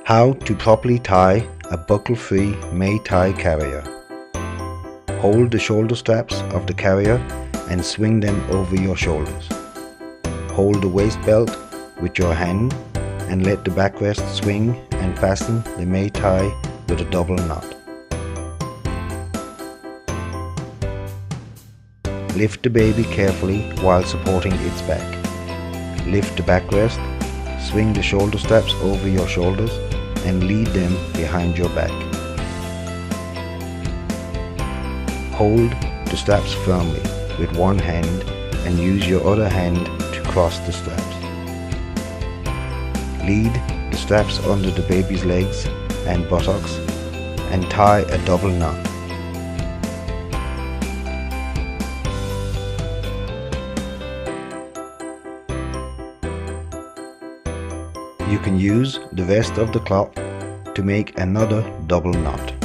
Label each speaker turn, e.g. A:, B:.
A: How to properly tie a buckle-free Mei Tai carrier. Hold the shoulder straps of the carrier and swing them over your shoulders. Hold the waist belt with your hand and let the backrest swing and fasten the Mei Tai with a double knot. Lift the baby carefully while supporting its back. Lift the backrest, swing the shoulder straps over your shoulders and lead them behind your back. Hold the straps firmly with one hand and use your other hand to cross the straps. Lead the straps under the baby's legs and buttocks and tie a double knot. You can use the rest of the cloth to make another double knot.